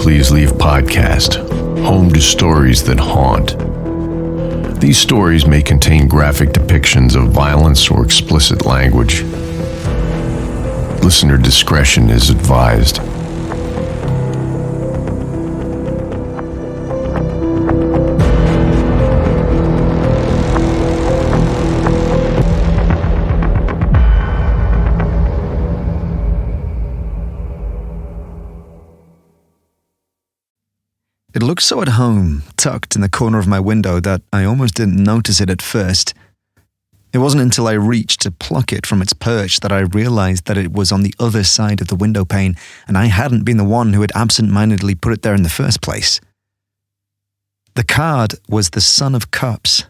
Please Leave podcast, home to stories that haunt. These stories may contain graphic depictions of violence or explicit language. Listener discretion is advised. It looked so at home, tucked in the corner of my window, that I almost didn't notice it at first. It wasn't until I reached to pluck it from its perch that I realized that it was on the other side of the window pane, and I hadn't been the one who had absent-mindedly put it there in the first place. The card was the Son of Cups,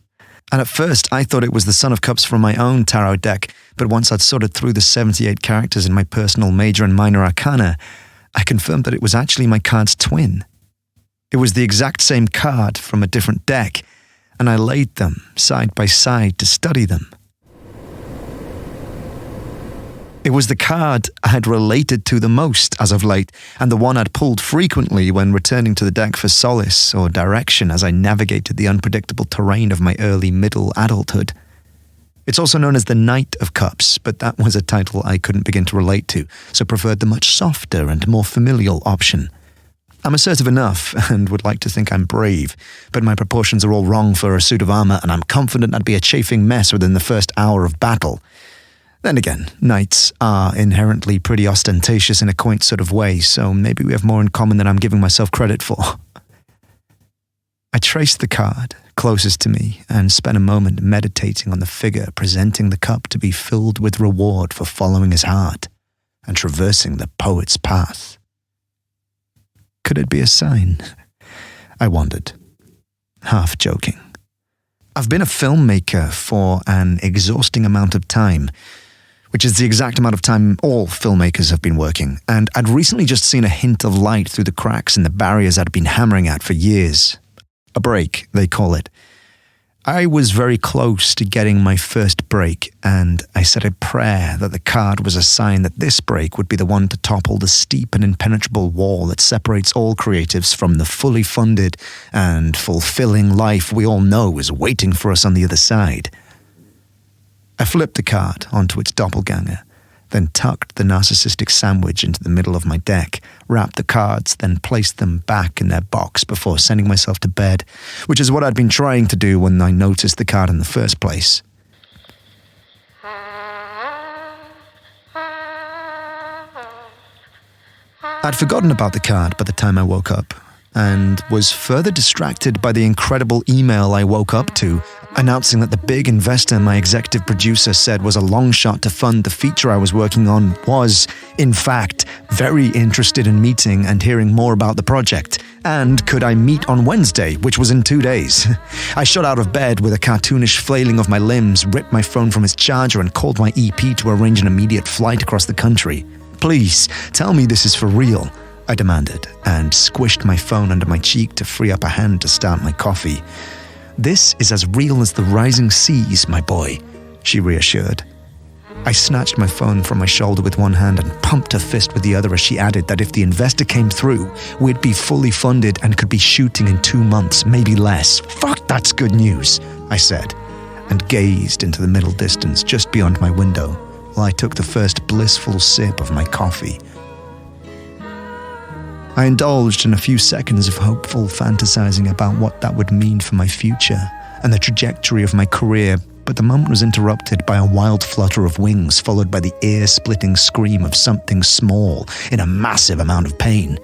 and at first I thought it was the Son of Cups from my own tarot deck, but once I'd sorted through the 78 characters in my personal major and minor arcana, I confirmed that it was actually my card's twin. It was the exact same card from a different deck, and I laid them side by side to study them. It was the card I had related to the most as of late, and the one I'd pulled frequently when returning to the deck for solace or direction as I navigated the unpredictable terrain of my early middle adulthood. It's also known as the Knight of Cups, but that was a title I couldn't begin to relate to, so preferred the much softer and more familial option. I'm assertive enough and would like to think I'm brave, but my proportions are all wrong for a suit of armor, and I'm confident I'd be a chafing mess within the first hour of battle. Then again, knights are inherently pretty ostentatious in a quaint sort of way, so maybe we have more in common than I'm giving myself credit for. I traced the card closest to me and spent a moment meditating on the figure presenting the cup to be filled with reward for following his heart and traversing the poet's path. Could it be a sign? I wondered, half joking. I've been a filmmaker for an exhausting amount of time, which is the exact amount of time all filmmakers have been working, and I'd recently just seen a hint of light through the cracks in the barriers I'd been hammering at for years. A break, they call it. I was very close to getting my first break, and I said a prayer that the card was a sign that this break would be the one to topple the steep and impenetrable wall that separates all creatives from the fully funded and fulfilling life we all know is waiting for us on the other side. I flipped the card onto its doppelganger, then tucked the narcissistic sandwich into the middle of my deck, wrapped the cards, then placed them back in their box before sending myself to bed, which is what I'd been trying to do when I noticed the card in the first place. I'd forgotten about the card by the time I woke up, and was further distracted by the incredible email I woke up to, announcing that the big investor my executive producer said was a long shot to fund the feature I was working on was, in fact, very interested in meeting and hearing more about the project. And could I meet on Wednesday, which was in 2 days? I shot out of bed with a cartoonish flailing of my limbs, ripped my phone from its charger, and called my EP to arrange an immediate flight across the country. Please, tell me this is for real, I demanded, and squished my phone under my cheek to free up a hand to start my coffee. This is as real as the rising seas, my boy, she reassured. I snatched my phone from my shoulder with one hand and pumped her fist with the other as she added that if the investor came through, we'd be fully funded and could be shooting in 2 months, maybe less. Fuck, that's good news, I said, and gazed into the middle distance just beyond my window while I took the first blissful sip of my coffee. I indulged in a few seconds of hopeful fantasizing about what that would mean for my future and the trajectory of my career, but the moment was interrupted by a wild flutter of wings followed by the ear-splitting scream of something small in a massive amount of pain.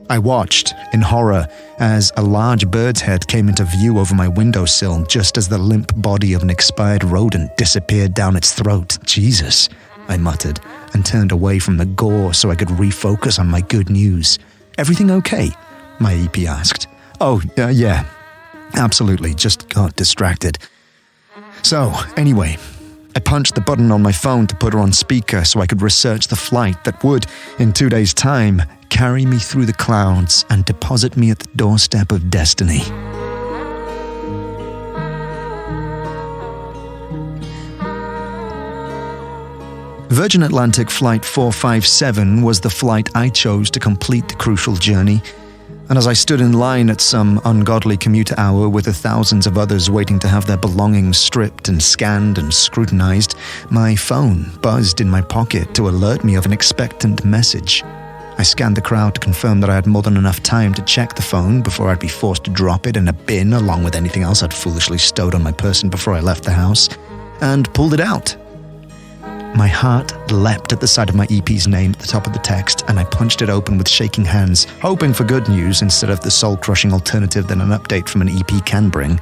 I watched, in horror, as a large bird's head came into view over my windowsill just as the limp body of an expired rodent disappeared down its throat. Jesus, I muttered, and turned away from the gore so I could refocus on my good news. Everything okay? My EP asked. Oh, yeah, absolutely, just got distracted. So, anyway, I punched the button on my phone to put her on speaker so I could research the flight that would, in 2 days' time, carry me through the clouds and deposit me at the doorstep of destiny. Virgin Atlantic Flight 457 was the flight I chose to complete the crucial journey, And as I stood in line at some ungodly commuter hour with the thousands of others waiting to have their belongings stripped and scanned and scrutinized, my phone buzzed in my pocket to alert me of an expectant message. I scanned the crowd to confirm that I had more than enough time to check the phone before I'd be forced to drop it in a bin along with anything else I'd foolishly stowed on my person before I left the house, and pulled it out. My heart leapt at the sight of my EP's name at the top of the text, and I punched it open with shaking hands, hoping for good news instead of the soul-crushing alternative that an update from an EP can bring.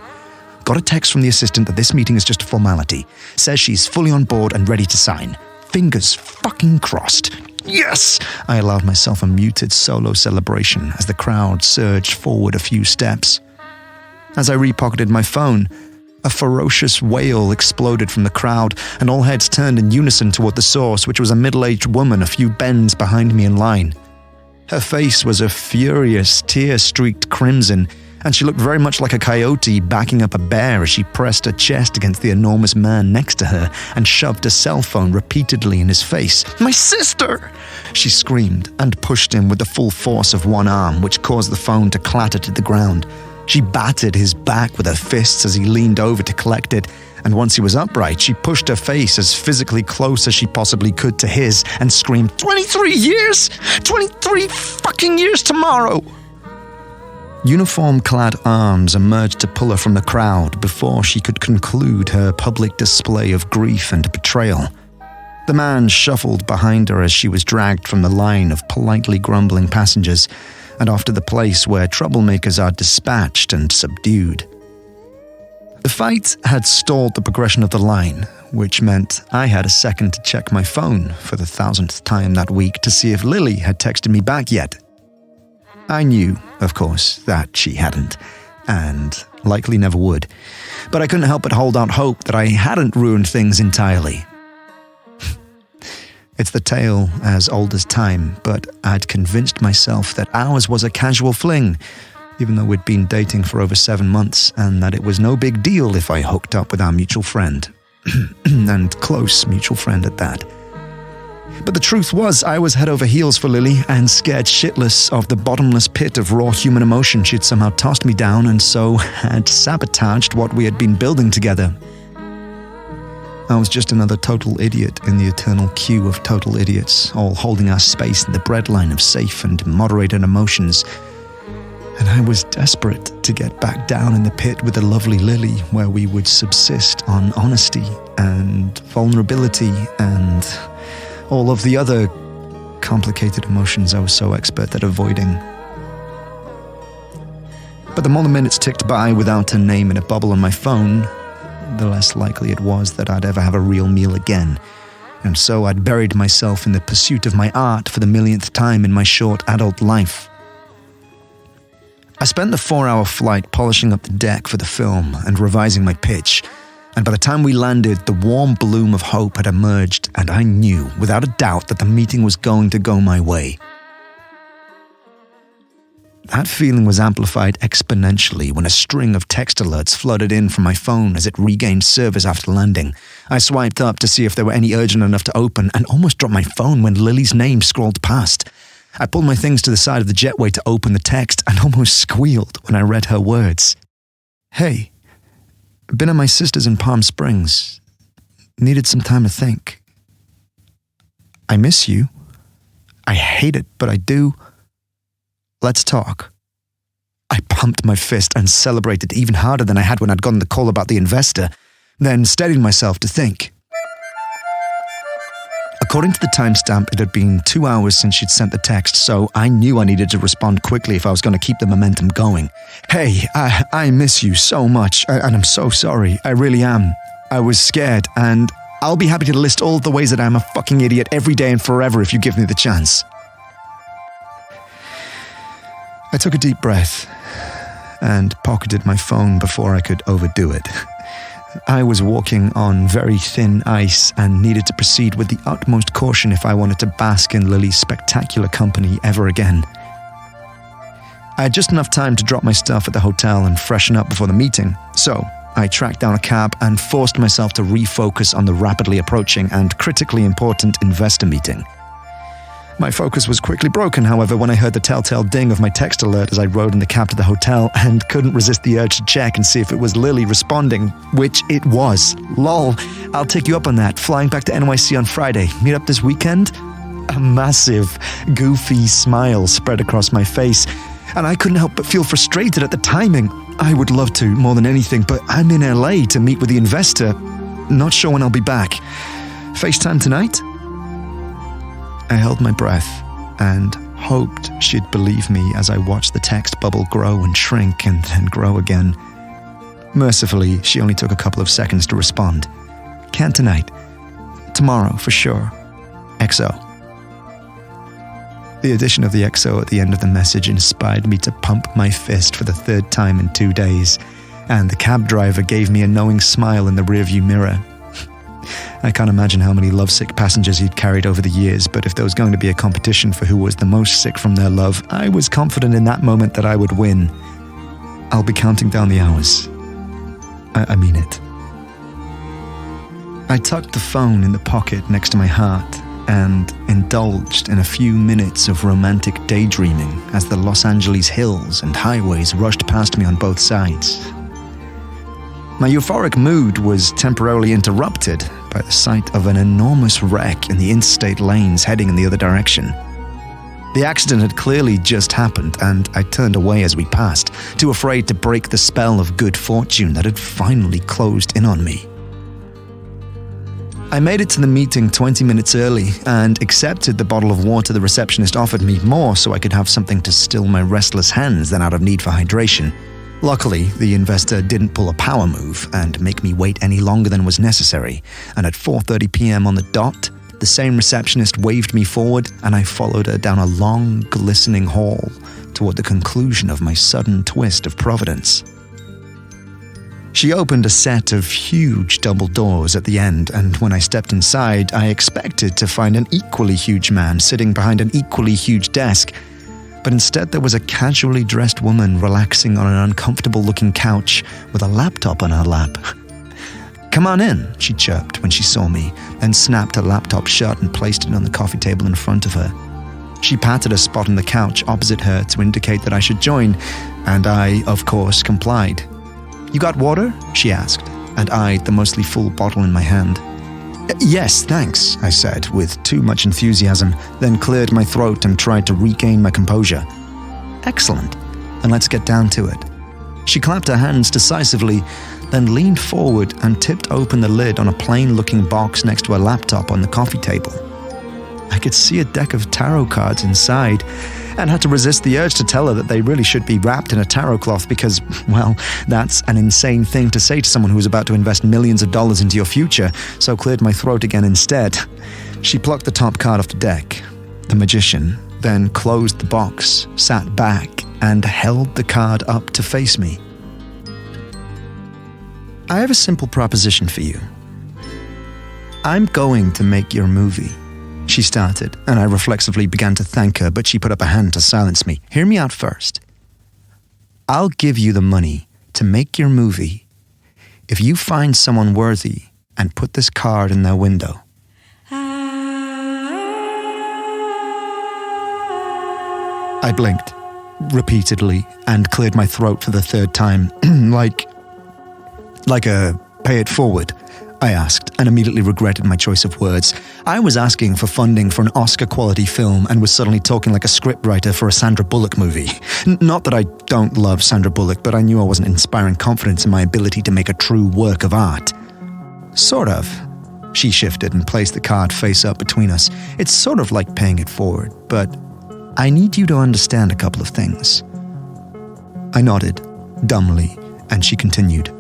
Got a text from the assistant that this meeting is just a formality. Says she's fully on board and ready to sign. Fingers fucking crossed. Yes! I allowed myself a muted solo celebration as the crowd surged forward a few steps. As I repocketed my phone, a ferocious wail exploded from the crowd, and all heads turned in unison toward the source, which was a middle-aged woman a few bends behind me in line. Her face was a furious, tear-streaked crimson, and she looked very much like a coyote backing up a bear as she pressed her chest against the enormous man next to her and shoved a cell phone repeatedly in his face. "My sister!" she screamed, and pushed him with the full force of one arm, which caused the phone to clatter to the ground. She battered his back with her fists as he leaned over to collect it, and once he was upright, she pushed her face as physically close as she possibly could to his and screamed, 23 years? 23 fucking years tomorrow! Uniform-clad arms emerged to pull her from the crowd before she could conclude her public display of grief and betrayal. The man shuffled behind her as she was dragged from the line of politely grumbling passengers and off to the place where troublemakers are dispatched and subdued. The fight had stalled the progression of the line, which meant I had a second to check my phone for the 1,000th time that week to see if Lily had texted me back yet. I knew, of course, that she hadn't, and likely never would, but I couldn't help but hold out hope that I hadn't ruined things entirely. It's the tale as old as time, but I'd convinced myself that ours was a casual fling, even though we'd been dating for over 7 months, and that it was no big deal if I hooked up with our mutual friend. And close mutual friend at that. But the truth was, I was head over heels for Lily and scared shitless of the bottomless pit of raw human emotion she'd somehow tossed me down and so had sabotaged what we had been building together. I was just another total idiot in the eternal queue of total idiots, all holding our space in the breadline of safe and moderated emotions. And I was desperate to get back down in the pit with the lovely Lily, where we would subsist on honesty and vulnerability and all of the other complicated emotions I was so expert at avoiding. But the more the minutes ticked by without her name in a bubble on my phone, the less likely it was that I'd ever have a real meal again. And so I'd buried myself in the pursuit of my art for the millionth time in my short adult life. I spent the 4-hour flight polishing up the deck for the film and revising my pitch, and by the time we landed, the warm bloom of hope had emerged, and I knew, without a doubt, that the meeting was going to go my way. That feeling was amplified exponentially when a string of text alerts flooded in from my phone as it regained service after landing. I swiped up to see if they were any urgent enough to open and almost dropped my phone when Lily's name scrolled past. I pulled my things to the side of the jetway to open the text and almost squealed when I read her words. "Hey, been at my sister's in Palm Springs. Needed some time to think. I miss you. I hate it, but I do. Let's talk." I pumped my fist and celebrated even harder than I had when I'd gotten the call about the investor, then steadied myself to think. According to the timestamp, it had been 2 hours since she'd sent the text, so I knew I needed to respond quickly if I was going to keep the momentum going. "Hey, I miss you so much, and I'm so sorry. I really am. I was scared, and I'll be happy to list all of the ways that I'm a fucking idiot every day and forever if you give me the chance." I took a deep breath and pocketed my phone before I could overdo it. I was walking on very thin ice and needed to proceed with the utmost caution if I wanted to bask in Lily's spectacular company ever again. I had just enough time to drop my stuff at the hotel and freshen up before the meeting, so I tracked down a cab and forced myself to refocus on the rapidly approaching and critically important investor meeting. My focus was quickly broken, however, when I heard the telltale ding of my text alert as I rode in the cab to the hotel and couldn't resist the urge to check and see if it was Lily responding, which it was. Lol, I'll take you up on that. Flying back to NYC on Friday. Meet up this weekend? A massive, goofy smile spread across my face, and I couldn't help but feel frustrated at the timing. I would love to, more than anything, but I'm in LA to meet with the investor. Not sure when I'll be back. FaceTime tonight? I held my breath and hoped she'd believe me as I watched the text bubble grow and shrink and then grow again. Mercifully, she only took a couple of seconds to respond. Can't tonight. Tomorrow, for sure. XO. The addition of the XO at the end of the message inspired me to pump my fist for the third time in 2 days, and the cab driver gave me a knowing smile in the rearview mirror. I can't imagine how many lovesick passengers he'd carried over the years, but if there was going to be a competition for who was the most sick from their love, I was confident in that moment that I would win. I'll be counting down the hours. I mean it. I tucked the phone in the pocket next to my heart and indulged in a few minutes of romantic daydreaming as the Los Angeles hills and highways rushed past me on both sides. My euphoric mood was temporarily interrupted by the sight of an enormous wreck in the interstate lanes heading in the other direction. The accident had clearly just happened, and I turned away as we passed, too afraid to break the spell of good fortune that had finally closed in on me. I made it to the meeting 20 minutes early and accepted the bottle of water the receptionist offered me, more so I could have something to still my restless hands than out of need for hydration. Luckily, the investor didn't pull a power move and make me wait any longer than was necessary, and at 4:30 p.m. on the dot, the same receptionist waved me forward and I followed her down a long, glistening hall toward the conclusion of my sudden twist of providence. She opened a set of huge double doors at the end, and when I stepped inside, I expected to find an equally huge man sitting behind an equally huge desk, but instead there was a casually dressed woman relaxing on an uncomfortable-looking couch with a laptop on her lap. "Come on in," she chirped when she saw me, and snapped her laptop shut and placed it on the coffee table in front of her. She patted a spot on the couch opposite her to indicate that I should join, and I, of course, complied. "You got water?" she asked, and eyed the mostly full bottle in my hand. "Yes, thanks," I said, with too much enthusiasm, then cleared my throat and tried to regain my composure. "Excellent, and let's get down to it." She clapped her hands decisively, then leaned forward and tipped open the lid on a plain-looking box next to her laptop on the coffee table. I could see a deck of tarot cards inside, and had to resist the urge to tell her that they really should be wrapped in a tarot cloth because, well, that's an insane thing to say to someone who is about to invest millions of dollars into your future, so cleared my throat again instead. She plucked the top card off the deck, the Magician, then closed the box, sat back, and held the card up to face me. "I have a simple proposition for you. I'm going to make your movie," she started, and I reflexively began to thank her, but she put up a hand to silence me. "Hear me out first. I'll give you the money to make your movie if you find someone worthy and put this card in their window." I blinked repeatedly and cleared my throat for the third time. Like a pay it forward, I asked, and immediately regretted my choice of words. I was asking for funding for an Oscar-quality film and was suddenly talking like a scriptwriter for a Sandra Bullock movie. Not that I don't love Sandra Bullock, but I knew I wasn't inspiring confidence in my ability to make a true work of art. "Sort of." She shifted and placed the card face up between us. "It's sort of like paying it forward, but I need you to understand a couple of things." I nodded, dumbly, and she continued.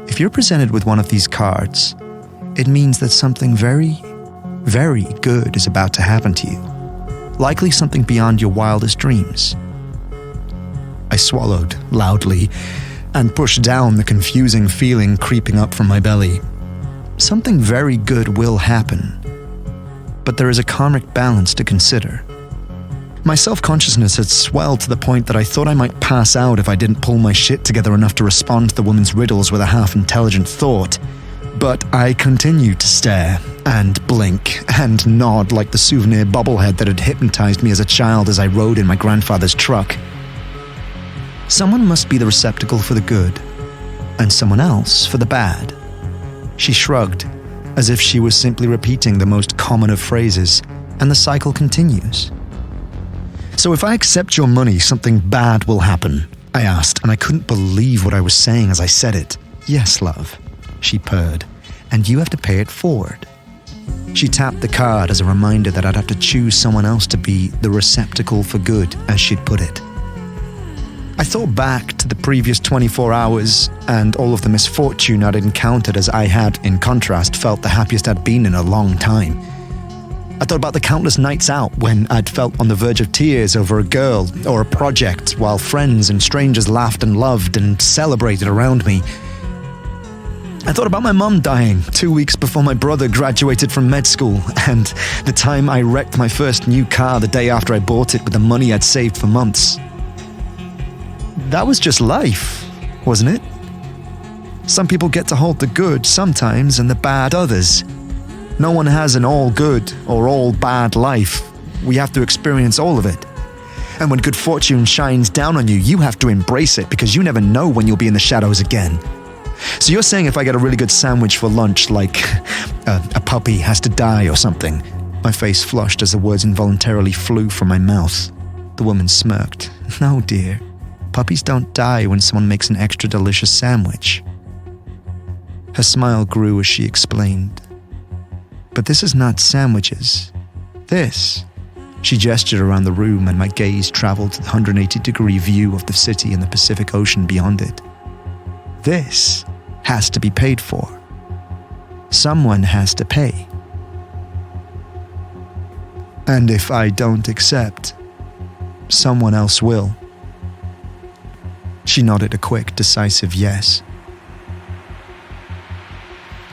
"If you're presented with one of these cards, it means that something very, very good is about to happen to you. Likely something beyond your wildest dreams." I swallowed loudly and pushed down the confusing feeling creeping up from my belly. Something very good will happen, but there is a karmic balance to consider. My self-consciousness had swelled to the point that I thought I might pass out if I didn't pull my shit together enough to respond to the woman's riddles with a half-intelligent thought. But I continued to stare, and blink and nod like the souvenir bobblehead that had hypnotized me as a child as I rode in my grandfather's truck. Someone must be the receptacle for the good, and someone else for the bad. She shrugged, as if she was simply repeating the most common of phrases, and the cycle continues. So if I accept your money, something bad will happen, I asked, and I couldn't believe what I was saying as I said it. Yes, love, she purred, and you have to pay it forward. She tapped the card as a reminder that I'd have to choose someone else to be the receptacle for good, as she'd put it. I thought back to the previous 24 hours and all of the misfortune I'd encountered as I had, in contrast, felt the happiest I'd been in a long time. I thought about the countless nights out when I'd felt on the verge of tears over a girl or a project while friends and strangers laughed and loved and celebrated around me. I thought about my mum dying 2 weeks before my brother graduated from med school, and the time I wrecked my first new car the day after I bought it with the money I'd saved for months. That was just life, wasn't it? Some people get to hold the good sometimes and the bad others. No one has an all good or all bad life. We have to experience all of it. And when good fortune shines down on you, you have to embrace it because you never know when you'll be in the shadows again. So you're saying if I get a really good sandwich for lunch, like a puppy has to die or something? My face flushed as the words involuntarily flew from my mouth. The woman smirked. No, dear. Puppies don't die when someone makes an extra delicious sandwich. Her smile grew as she explained. But this is not sandwiches. This. She gestured around the room and my gaze traveled to the 180-degree view of the city and the Pacific Ocean beyond it. This has to be paid for. Someone has to pay. And if I don't accept, someone else will. She nodded a quick, decisive yes.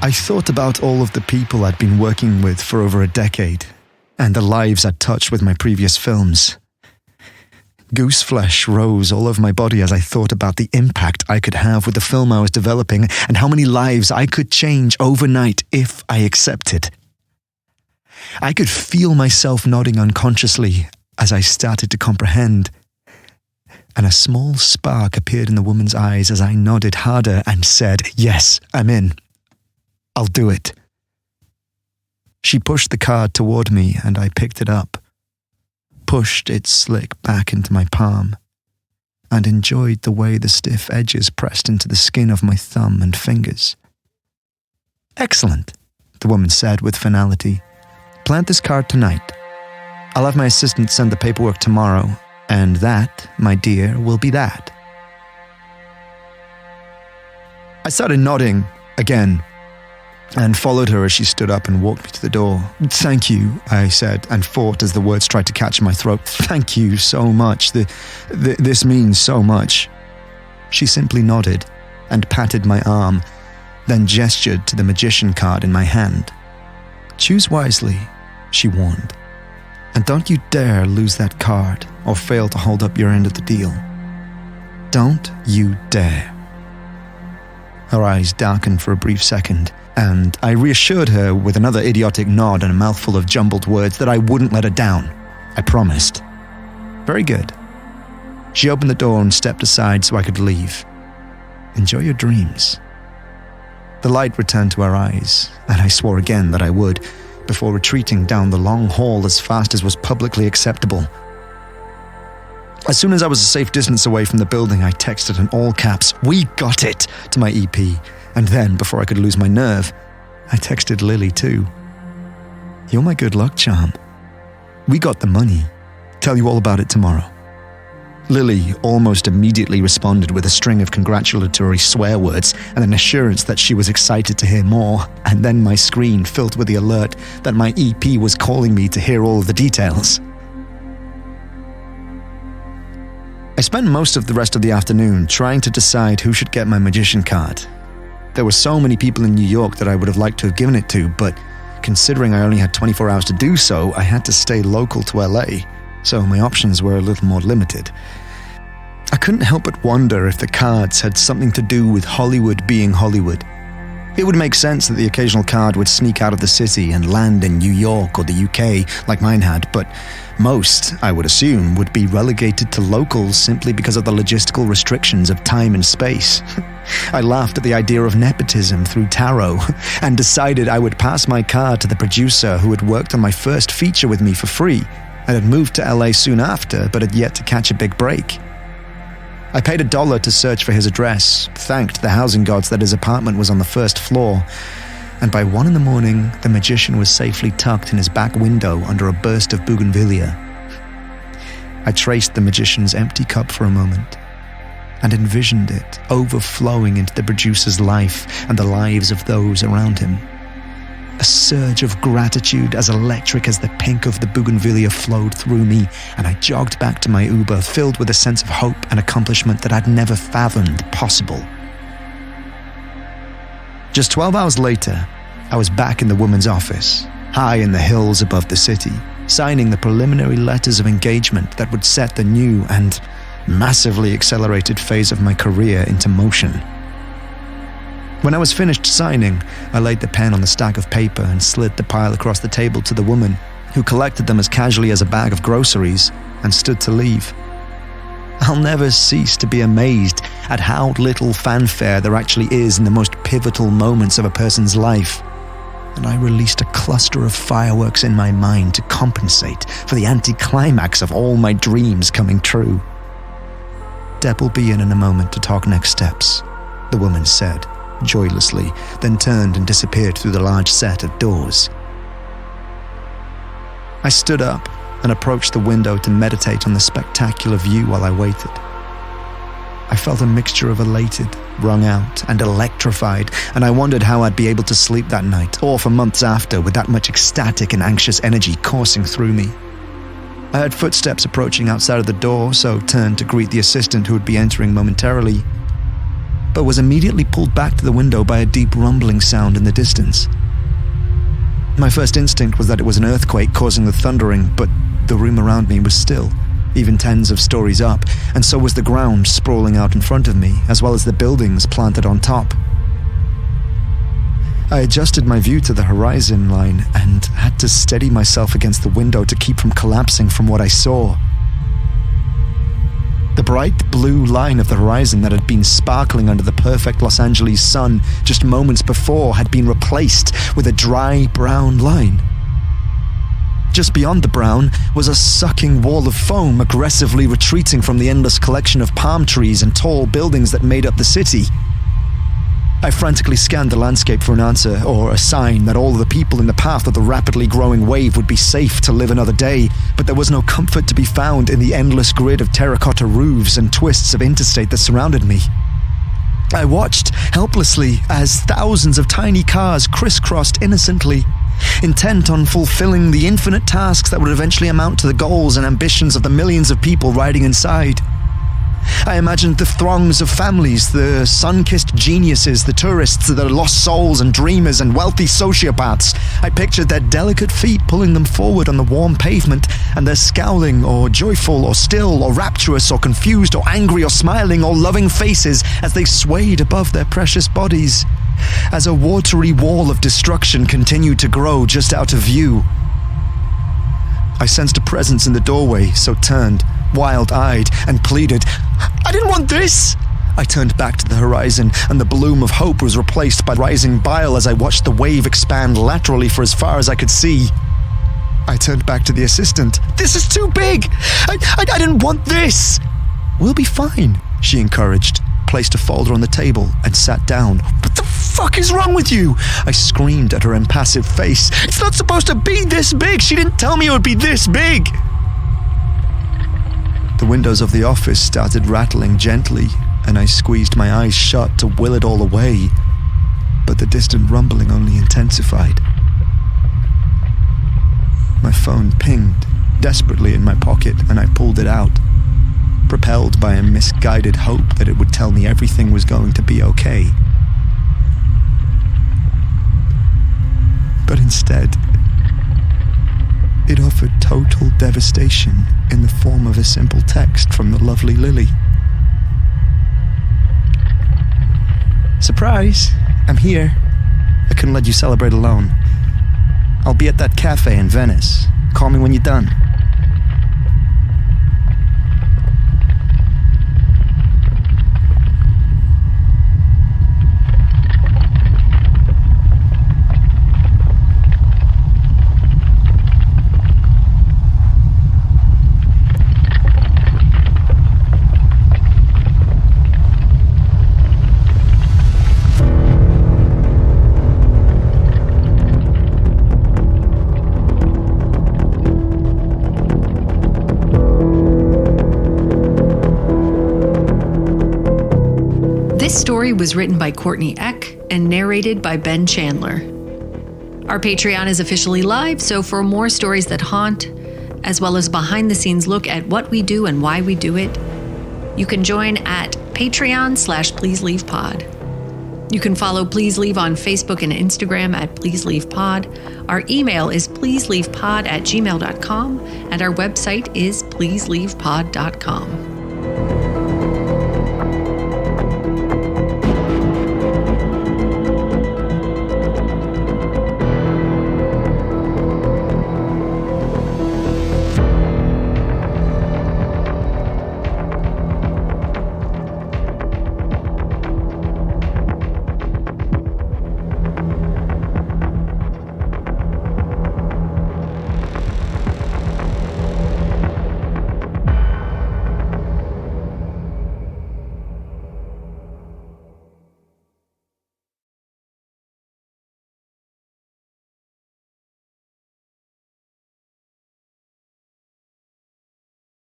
I thought about all of the people I'd been working with for over a decade, and the lives I'd touched with my previous films. Goose flesh rose all over my body as I thought about the impact I could have with the film I was developing and how many lives I could change overnight if I accepted. I could feel myself nodding unconsciously as I started to comprehend, and a small spark appeared in the woman's eyes as I nodded harder and said, yes, I'm in. I'll do it. She pushed the card toward me and I picked it up, pushed its slick back into my palm, and enjoyed the way the stiff edges pressed into the skin of my thumb and fingers. Excellent, the woman said with finality. Plant this card tonight. I'll have my assistant send the paperwork tomorrow, and that, my dear, will be that. I started nodding again and followed her as she stood up and walked me to the door. Thank you, I said, and fought as the words tried to catch my throat. Thank you so much. This means so much. She simply nodded and patted my arm, then gestured to the magician card in my hand. Choose wisely, she warned. And don't you dare lose that card or fail to hold up your end of the deal. Don't you dare. Her eyes darkened for a brief second, and I reassured her with another idiotic nod and a mouthful of jumbled words that I wouldn't let her down. I promised. Very good. She opened the door and stepped aside so I could leave. Enjoy your dreams. The light returned to her eyes, and I swore again that I would, before retreating down the long hall as fast as was publicly acceptable. As soon as I was a safe distance away from the building, I texted in all caps, "We got it," to my EP, and then, before I could lose my nerve, I texted Lily too. "You're my good luck charm. We got the money. Tell you all about it tomorrow." Lily almost immediately responded with a string of congratulatory swear words and an assurance that she was excited to hear more, and then my screen filled with the alert that my EP was calling me to hear all of the details. I spent most of the rest of the afternoon trying to decide who should get my magician card. There were so many people in New York that I would have liked to have given it to, but considering I only had 24 hours to do so, I had to stay local to LA, so my options were a little more limited. I couldn't help but wonder if the cards had something to do with Hollywood being Hollywood. It would make sense that the occasional card would sneak out of the city and land in New York or the UK like mine had, but most, I would assume, would be relegated to locals simply because of the logistical restrictions of time and space. I laughed at the idea of nepotism through tarot and decided I would pass my card to the producer who had worked on my first feature with me for free and had moved to LA soon after but had yet to catch a big break. I paid $1 to search for his address, thanked the housing gods that his apartment was on the first floor, and by 1 a.m, the magician was safely tucked in his back window under a burst of bougainvillea. I traced the magician's empty cup for a moment and envisioned it overflowing into the producer's life and the lives of those around him. A surge of gratitude as electric as the pink of the bougainvillea flowed through me, and I jogged back to my Uber filled with a sense of hope and accomplishment that I'd never fathomed possible. Just 12 hours later, I was back in the woman's office, high in the hills above the city, signing the preliminary letters of engagement that would set the new and massively accelerated phase of my career into motion. When I was finished signing, I laid the pen on the stack of paper and slid the pile across the table to the woman, who collected them as casually as a bag of groceries and stood to leave. I'll never cease to be amazed at how little fanfare there actually is in the most pivotal moments of a person's life, and I released a cluster of fireworks in my mind to compensate for the anticlimax of all my dreams coming true. "Deb will be in a moment to talk next steps," the woman said joylessly, then turned and disappeared through the large set of doors. I stood up and approached the window to meditate on the spectacular view while I waited. I felt a mixture of elated, wrung out, and electrified, and I wondered how I'd be able to sleep that night, or for months after, with that much ecstatic and anxious energy coursing through me. I heard footsteps approaching outside of the door, so turned to greet the assistant who would be entering momentarily, but was immediately pulled back to the window by a deep rumbling sound in the distance. My first instinct was that it was an earthquake causing the thundering, but the room around me was still, even tens of stories up, and so was the ground sprawling out in front of me, as well as the buildings planted on top. I adjusted my view to the horizon line and had to steady myself against the window to keep from collapsing from what I saw. The bright blue line of the horizon that had been sparkling under the perfect Los Angeles sun just moments before had been replaced with a dry brown line. Just beyond the brown was a sucking wall of foam aggressively retreating from the endless collection of palm trees and tall buildings that made up the city. I frantically scanned the landscape for an answer or a sign that all of the people in the path of the rapidly growing wave would be safe to live another day, but there was no comfort to be found in the endless grid of terracotta roofs and twists of interstate that surrounded me. I watched helplessly as thousands of tiny cars crisscrossed innocently, intent on fulfilling the infinite tasks that would eventually amount to the goals and ambitions of the millions of people riding inside. I imagined the throngs of families, the sun-kissed geniuses, the tourists, the lost souls and dreamers and wealthy sociopaths. I pictured their delicate feet pulling them forward on the warm pavement, and their scowling or joyful or still or rapturous or confused or angry or smiling or loving faces as they swayed above their precious bodies. As a watery wall of destruction continued to grow just out of view, I sensed a presence in the doorway, so turned, wild-eyed, and pleaded, "I didn't want this!" I turned back to the horizon, and the bloom of hope was replaced by rising bile as I watched the wave expand laterally for as far as I could see. I turned back to the assistant. "This is too big! I didn't want this!" "We'll be fine," she encouraged, placed a folder on the table, and sat down. "What the fuck is wrong with you?" I screamed at her impassive face. "It's not supposed to be this big! She didn't tell me it would be this big!" The windows of the office started rattling gently, and I squeezed my eyes shut to will it all away, but the distant rumbling only intensified. My phone pinged desperately in my pocket, and I pulled it out, propelled by a misguided hope that it would tell me everything was going to be okay. But instead, it offered total devastation in the form of a simple text from the lovely Lily. "Surprise, I'm here. I couldn't let you celebrate alone. I'll be at that cafe in Venice. Call me when you're done. This story was written by Courtney Eck and narrated by Ben Chandler. Our Patreon is officially live, so for more stories that haunt, as well as behind-the-scenes look at what we do and why we do it, you can join at Patreon/PleaseLeavePod. You can follow Please Leave on Facebook and Instagram at Please Leave Pod. Our email is pleaseleavepod@gmail.com, and our website is pleaseleavepod.com.